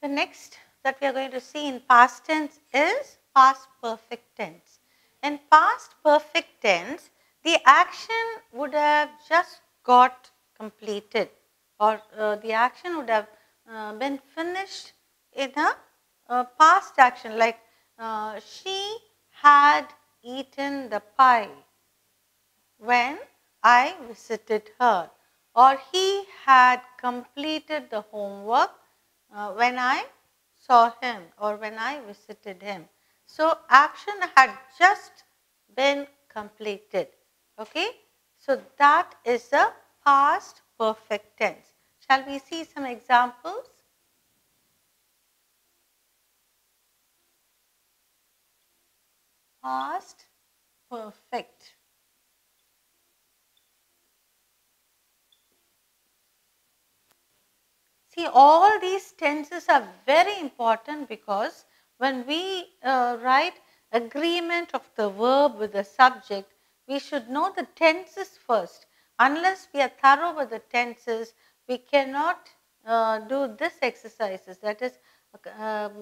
The next that we are going to see in past tense is past perfect tense. In past perfect tense, the action would have just got completed, or the action would have been finished in a past action, like she had eaten the pie when I visited her, or he had completed the homework when I saw him or when I visited him. So, action had just been completed. Okay? So, that is the past perfect tense. Shall we see some examples? Past perfect. See, all these tenses are very important because when we write agreement of the verb with the subject, we should know the tenses first. Unless we are thorough with the tenses, we cannot do this exercises, that is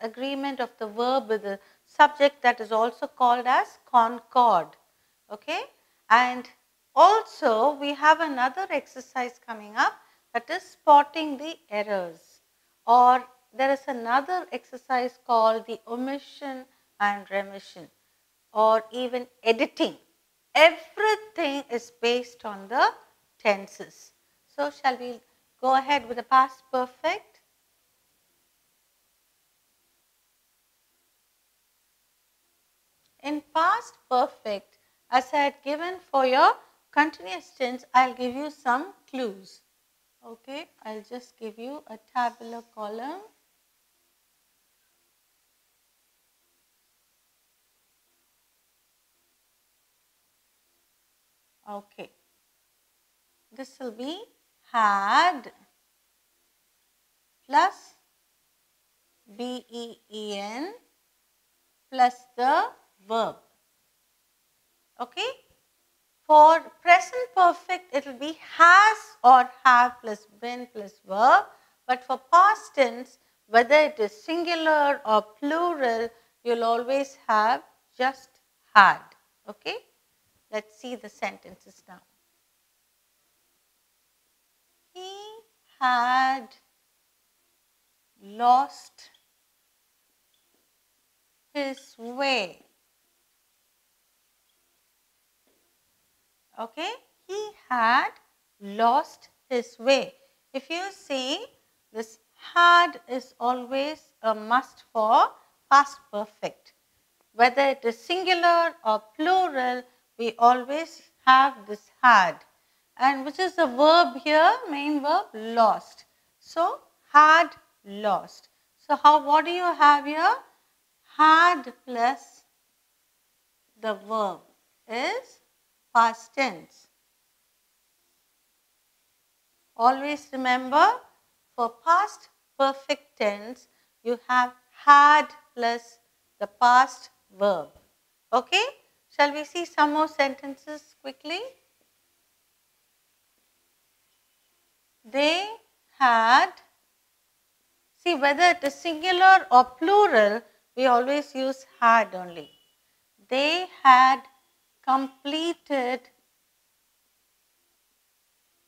agreement of the verb with the subject, that is also called as concord. Okay? And also we have another exercise coming up, that is spotting the errors, or there is another exercise called the omission and remission, or even editing. Everything is based on the tenses. So, shall we go ahead with the past perfect? In past perfect, as I had given for your continuous tense, I will give you some clues. Okay, I'll just give you a tabular column. Okay, this will be had plus BEEN plus the verb. Okay, for present perfect, it will be has or have plus been plus verb, but for past tense, whether it is singular or plural, you will always have just had. Okay, let's see the sentences now. He had lost his way. Okay, he had lost his way. If you see, this had is always a must for past perfect. Whether it is singular or plural, we always have this had. And which is the verb here? Main verb, lost. So, had lost. So, what do you have here? Had plus the verb is past tense. Always remember, for past perfect tense, you have had plus the past verb. Okay? Shall we see some more sentences quickly? They had, see whether it is singular or plural, we always use had only. They had completed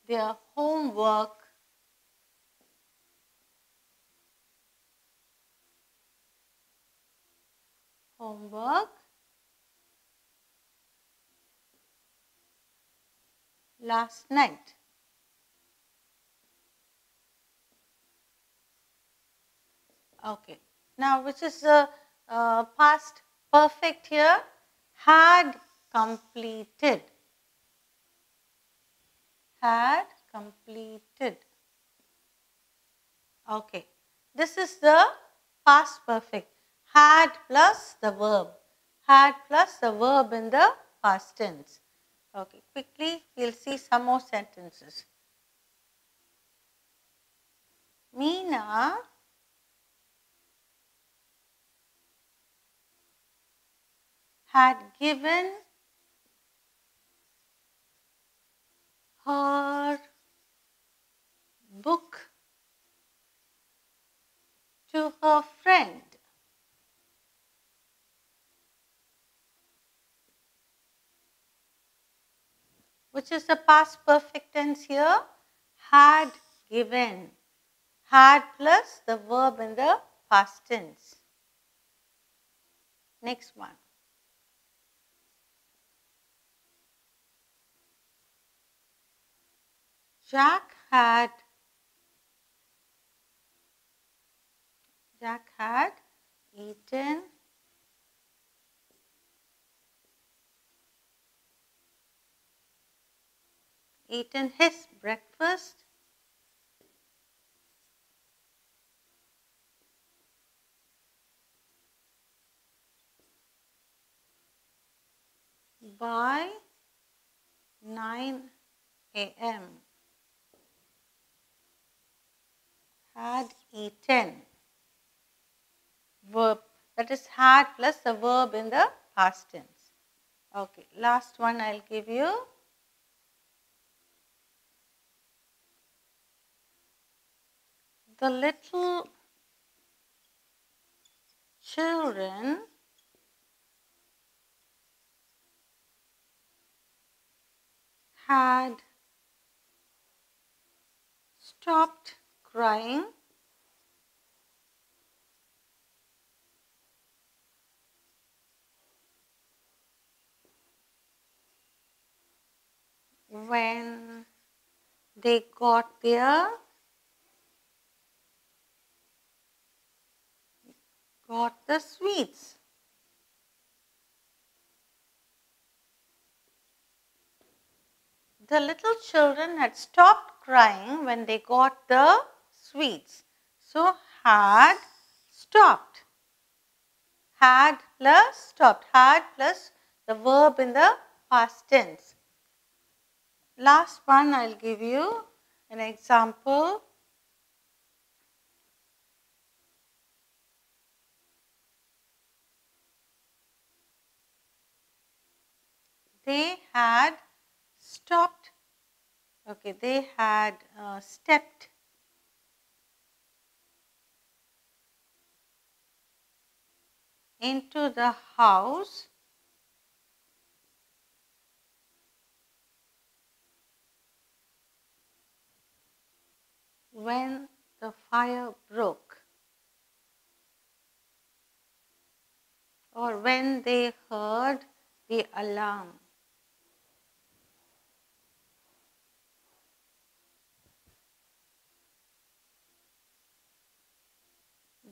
their homework last night. Okay. Now, which is the past perfect here? Had completed. Had completed. Okay. This is the past perfect. Had plus the verb. Had plus the verb in the past tense. Okay. Quickly, we will see some more sentences. Meena had given her book to her friend. Which is the past perfect tense here? Had given. Had plus the verb in the past tense. Next one. Jack had eaten his breakfast by 9 a.m. Had eaten. Verb, that is had plus the verb in the past tense. Okay, last one I'll give you. The little children had stopped crying when they got the sweets. The little children had stopped crying when they got the sweets. So, had stopped. Had plus stopped. Had plus the verb in the past tense. Last one I will give you an example. They had stopped, okay, they had stepped into the house when the fire broke, or when they heard the alarm.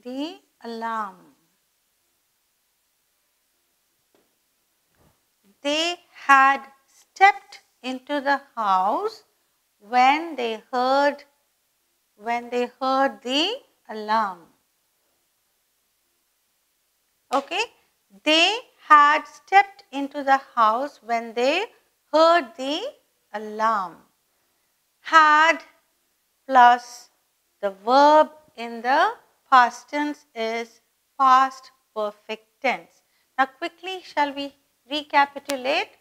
The alarm. They had stepped into the house when they heard the alarm. Okay, they had stepped into the house when they heard the alarm. Had plus the verb in the past tense is past perfect tense. Now quickly shall we recapitulate?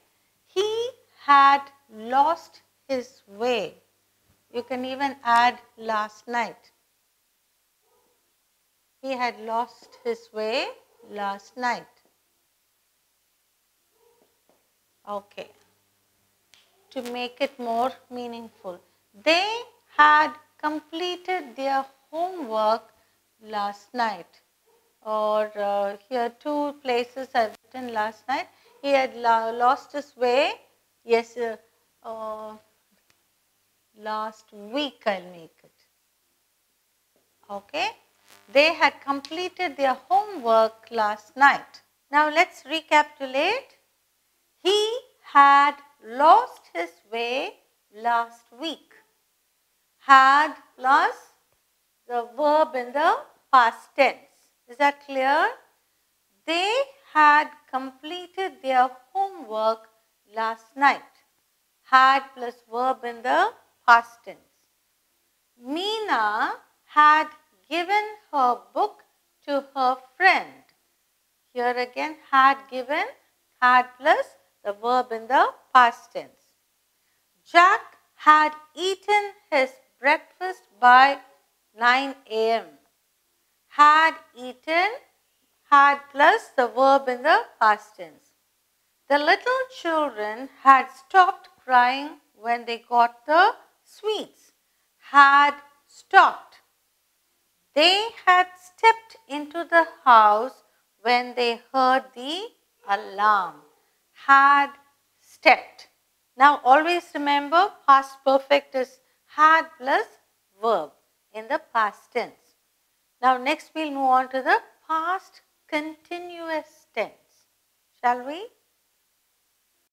He had lost his way. You can even add last night. He had lost his way last night. Okay. To make it more meaningful, they had completed their homework last night. Or here two places I've written last night. He had lost his way. Yes, last week I'll make it. Okay. They had completed their homework last night. Now let's recapitulate. He had lost his way last week. Had plus the verb in the past tense. Is that clear? They had completed their homework last night. Had plus verb in the past tense. Meena had given her book to her friend. Here again, had given, had plus the verb in the past tense. Jack had eaten his breakfast by 9 a.m. Had eaten, had plus the verb in the past tense. The little children had stopped crying when they got the sweets. Had stopped. They had stepped into the house when they heard the alarm. Had stepped. Now always remember, past perfect is had plus verb in the past tense. Now next we'll move on to the past continuous tense. Shall we?